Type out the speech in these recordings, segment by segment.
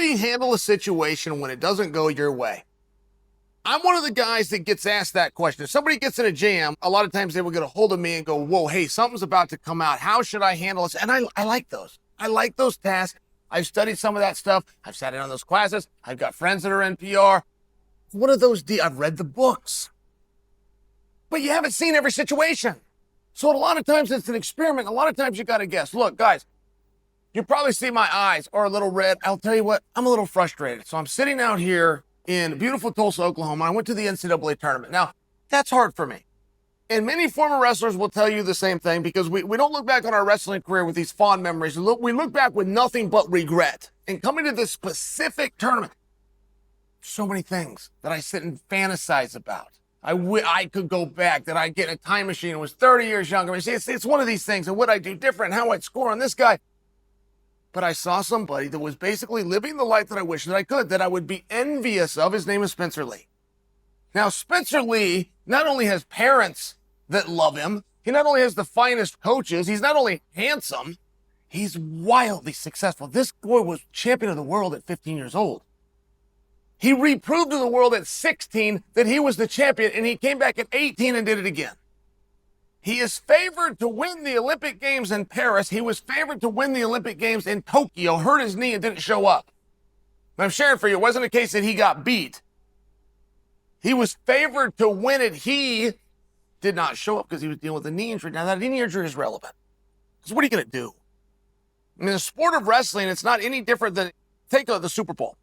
do you handle a situation when it doesn't go your way? I'm one of the guys that gets asked that question. If somebody gets in a jam, a lot of times they will get a hold of me and go, whoa, hey, something's about to come out. How should I handle this? And I like those. I like those tasks. I've studied some of that stuff. I've sat in on those classes. I've got friends that are in PR. One of those, I've read the books. But you haven't seen every situation. So a lot of times it's an experiment. A lot of times you got to guess. Look, guys, you probably see my eyes are a little red. I'll tell you what, I'm a little frustrated. So I'm sitting out here in beautiful Tulsa, Oklahoma. I went to the NCAA tournament. Now, that's hard for me. And many former wrestlers will tell you the same thing because we don't look back on our wrestling career with these fond memories. We look back with nothing but regret. And coming to this specific tournament, so many things that I sit and fantasize about. I could go back, that I'd get in a time machine and was 30 years younger. I mean, it's one of these things, and what I'd do different, how I'd score on this guy. But I saw somebody that was basically living the life that I wish that I could, that I would be envious of. His name is Spencer Lee. Now, Spencer Lee not only has parents that love him, he not only has the finest coaches, he's not only handsome, he's wildly successful. This boy was champion of the world at 15 years old. He reproved to the world at 16 that he was the champion, and he came back at 18 and did it again. He is favored to win the Olympic Games in Paris. He was favored to win the Olympic Games in Tokyo, hurt his knee and didn't show up. And I'm sharing for you, it wasn't a case that he got beat. He was favored to win it. He did not show up because he was dealing with a knee injury. Now, that knee injury is relevant. Because what are you going to do? I mean, the sport of wrestling, it's not any different than, take the Super Bowl.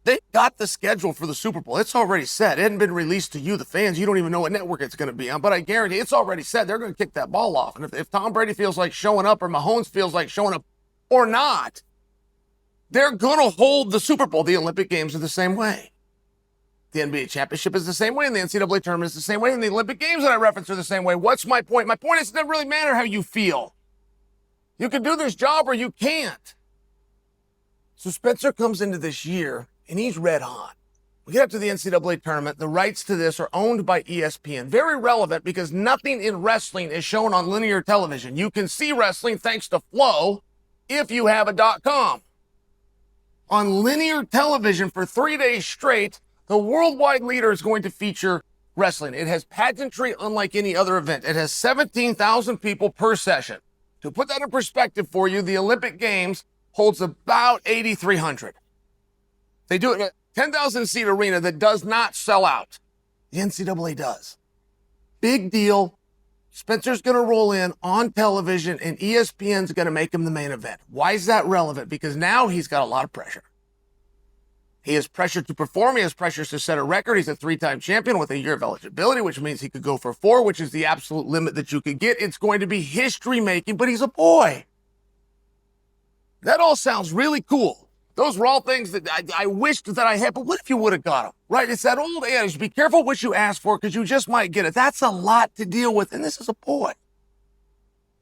They got the schedule for the Super Bowl. It's already set. It hadn't been released to you, the fans. You don't even know what network it's going to be on. But I guarantee it's already set. They're going to kick that ball off. And if Tom Brady feels like showing up or Mahomes feels like showing up or not, they're going to hold the Super Bowl. The Olympic Games are the same way. The NBA Championship is the same way. And the NCAA Tournament is the same way. And the Olympic Games that I reference are the same way. What's my point? My point is it doesn't really matter how you feel. You can do this job or you can't. So Spencer comes into this year and he's red hot. We get up to the NCAA tournament. The rights to this are owned by ESPN. Very relevant because nothing in wrestling is shown on linear television. You can see wrestling thanks to Flow if you have a .com. On linear television for 3 days straight, the worldwide leader is going to feature wrestling. It has pageantry unlike any other event. It has 17,000 people per session. To put that in perspective for you, the Olympic Games holds about 8,300. They do it in a 10,000-seat arena that does not sell out. The NCAA does. Big deal. Spencer's going to roll in on television, and ESPN's going to make him the main event. Why is that relevant? Because now he's got a lot of pressure. He has pressure to perform. He has pressure to set a record. He's a 3-time champion with a year of eligibility, which means he could go for 4, which is the absolute limit that you could get. It's going to be history-making, but he's a boy. That all sounds really cool. Those were all things that I wished that I had, but what if you would have got them, right? It's that old adage, be careful what you ask for because you just might get it. That's a lot to deal with, and this is a boy.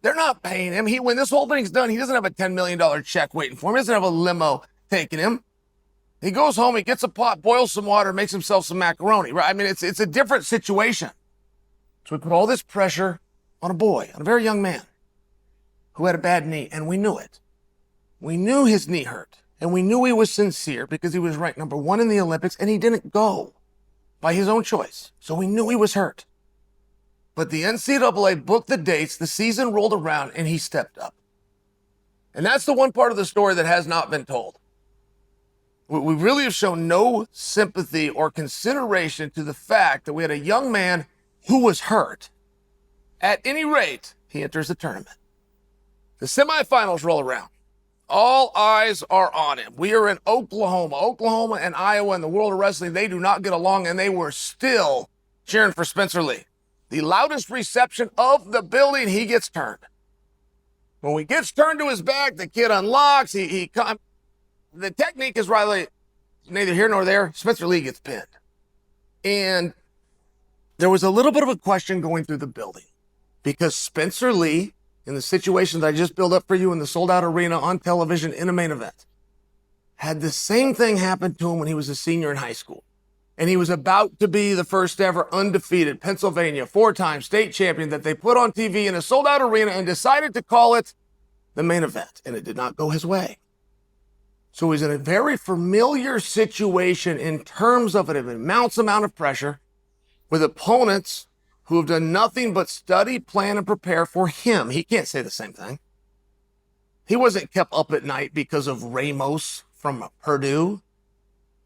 They're not paying him. When this whole thing's done, he doesn't have a $10 million check waiting for him. He doesn't have a limo taking him. He goes home, he gets a pot, boils some water, makes himself some macaroni, right? I mean, it's a different situation. So we put all this pressure on a boy, on a very young man who had a bad knee, and we knew it. We knew his knee hurt. And we knew he was sincere because he was ranked number 1 in the Olympics and he didn't go by his own choice. So we knew he was hurt. But the NCAA booked the dates, the season rolled around, and he stepped up. And that's the one part of the story that has not been told. We really have shown no sympathy or consideration to the fact that we had a young man who was hurt. At any rate, he enters the tournament. The semifinals roll around. All eyes are on him. We are in Oklahoma. Oklahoma and Iowa and the world of wrestling, they do not get along, and they were still cheering for Spencer Lee. The loudest reception of the building, he gets turned. When he gets turned to his back, the kid unlocks. The technique is really neither here nor there. Spencer Lee gets pinned. And there was a little bit of a question going through the building because Spencer Lee, in the situation that I just built up for you in the sold-out arena on television in a main event, had the same thing happen to him when he was a senior in high school. And he was about to be the first ever undefeated Pennsylvania 4-time state champion that they put on TV in a sold-out arena and decided to call it the main event. And it did not go his way. So he's in a very familiar situation in terms of an immense amount of pressure with opponents who have done nothing but study, plan, and prepare for him. He can't say the same thing. He wasn't kept up at night because of Ramos from Purdue.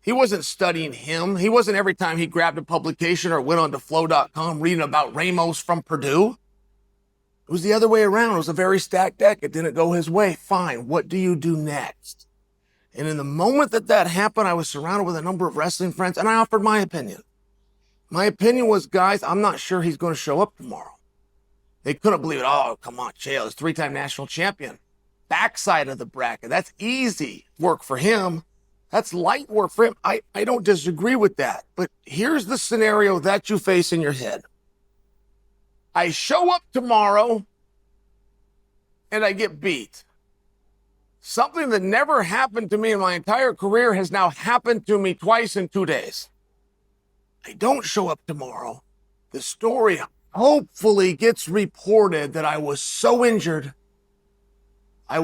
He wasn't studying him. He wasn't every time he grabbed a publication or went on to flow.com reading about Ramos from Purdue. It was the other way around. It was a very stacked deck. It didn't go his way. Fine. What do you do next? And in the moment that happened, I was surrounded with a number of wrestling friends, and I offered my opinion. My opinion was, guys, I'm not sure he's going to show up tomorrow. They couldn't believe it. Oh, come on, Chael, he's three-time national champion. Backside of the bracket. That's easy work for him. That's light work for him. I don't disagree with that. But here's the scenario that you face in your head. I show up tomorrow and I get beat. Something that never happened to me in my entire career has now happened to me twice in 2 days. I don't show up tomorrow. The story hopefully gets reported that I was so injured. I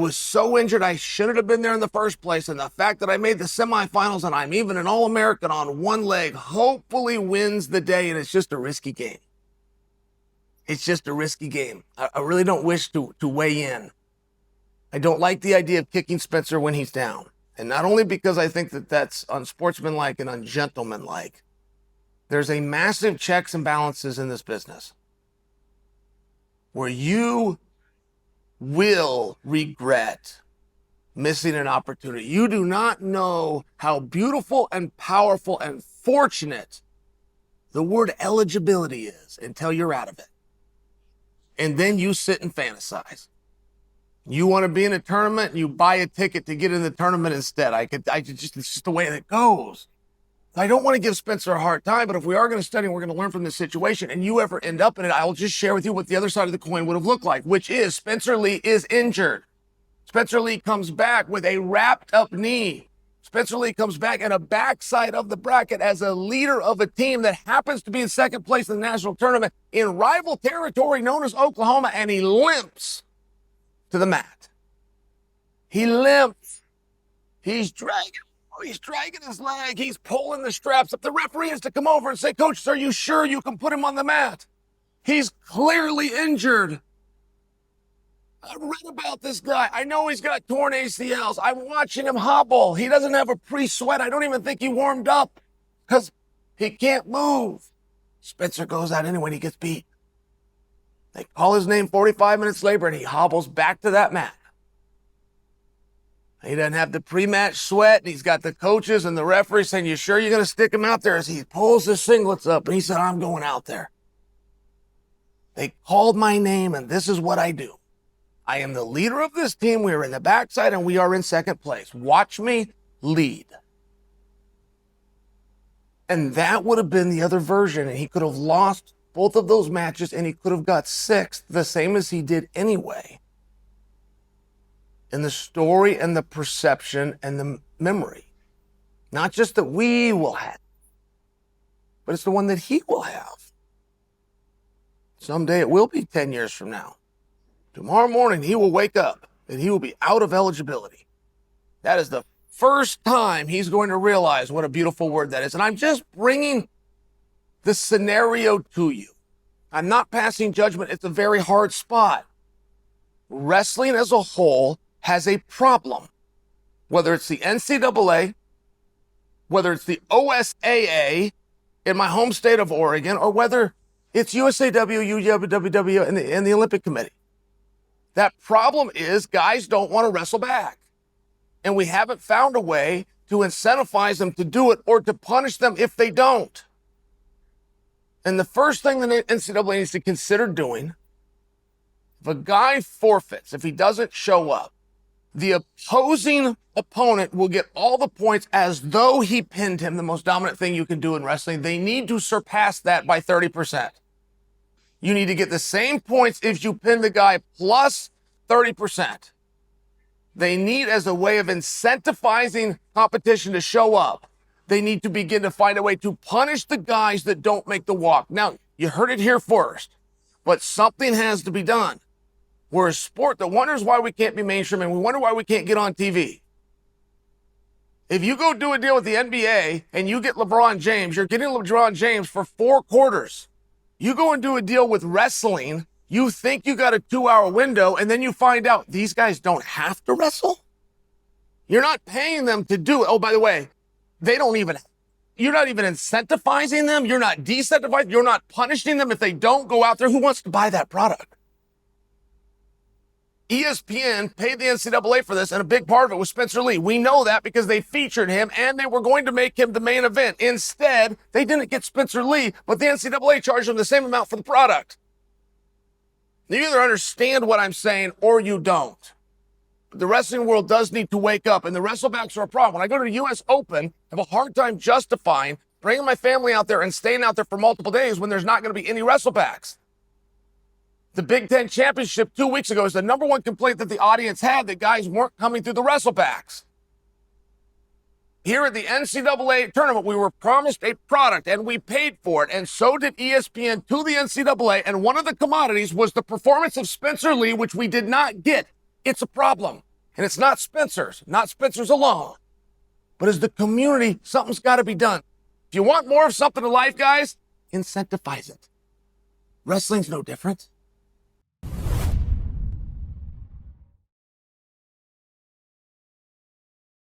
shouldn't have been there in the first place. And the fact that I made the semifinals and I'm even an All-American on one leg hopefully wins the day. And it's just a risky game. It's just a risky game. I really don't wish to weigh in. I don't like the idea of kicking Spencer when he's down. And not only because I think that that's unsportsmanlike and ungentlemanlike. There's a massive checks and balances in this business where you will regret missing an opportunity. You do not know how beautiful and powerful and fortunate the word eligibility is until you're out of it. And then you sit and fantasize. You want to be in a tournament, and you buy a ticket to get in the tournament instead. It's just the way it goes. I don't want to give Spencer a hard time, but if we are going to study and we're going to learn from this situation and you ever end up in it, I'll just share with you what the other side of the coin would have looked like, which is Spencer Lee is injured. Spencer Lee comes back with a wrapped up knee. Spencer Lee comes back in a backside of the bracket as a leader of a team that happens to be in second place in the national tournament in rival territory known as Oklahoma, and he limps to the mat. He limps. He's dragging his leg. He's pulling the straps up. The referee has to come over and say, "Coach, are you sure you can put him on the mat?" He's clearly injured. I've read about this guy. I know he's got torn ACLs. I'm watching him hobble. He doesn't have a pre-sweat. I don't even think he warmed up because he can't move. Spencer goes out anyway and he gets beat. They call his name 45 minutes later and he hobbles back to that mat. He doesn't have the pre-match sweat, and he's got the coaches and the referee saying, "You sure you're going to stick him out there?" As he pulls his singlets up, and he said, "I'm going out there." They called my name, and this is what I do. I am the leader of this team. We are in the backside, and we are in second place. Watch me lead. And that would have been the other version, and he could have lost both of those matches, and he could have got sixth, the same as he did anyway. And the story and the perception and the memory. Not just that we will have, but it's the one that he will have. Someday it will be 10 years from now. Tomorrow morning he will wake up and he will be out of eligibility. That is the first time he's going to realize what a beautiful word that is. And I'm just bringing the scenario to you. I'm not passing judgment. It's a very hard spot. Wrestling as a whole has a problem, whether it's the NCAA, whether it's the OSAA in my home state of Oregon, or whether it's USAW, UWW, and the Olympic Committee. That problem is guys don't want to wrestle back. And we haven't found a way to incentivize them to do it or to punish them if they don't. And the first thing the NCAA needs to consider doing, if a guy forfeits, if he doesn't show up, the opposing opponent will get all the points as though he pinned him, the most dominant thing you can do in wrestling. They need to surpass that by 30%. You need to get the same points if you pin the guy plus 30%. They need, as a way of incentivizing competition to show up, they need to begin to find a way to punish the guys that don't make the walk. Now, you heard it here first, but something has to be done. We're a sport that wonders why we can't be mainstream, and we wonder why we can't get on TV. If you go do a deal with the NBA and you get LeBron James, you're getting LeBron James for 4 quarters. You go and do a deal with wrestling, you think you got a 2-hour window, and then you find out these guys don't have to wrestle? You're not paying them to do it. Oh, by the way, you're not even incentivizing them. You're not decentivizing. You're not punishing them if they don't go out there. Who wants to buy that product? ESPN paid the NCAA for this, and a big part of it was Spence Lee. We know that because they featured him, and they were going to make him the main event. Instead, they didn't get Spence Lee, but the NCAA charged them the same amount for the product. You either understand what I'm saying or you don't. But the wrestling world does need to wake up, and the wrestlebacks are a problem. When I go to the U.S. Open, I have a hard time justifying bringing my family out there and staying out there for multiple days when there's not going to be any wrestlebacks. The Big Ten Championship 2 weeks ago is the number one complaint that the audience had, that guys weren't coming through the wrestlebacks. Here at the NCAA tournament, we were promised a product, and we paid for it, and so did ESPN to the NCAA, and one of the commodities was the performance of Spence Lee, which we did not get. It's a problem, and it's not Spencer's alone, but as the community, something's got to be done. If you want more of something in life, guys, incentivize it. Wrestling's no different.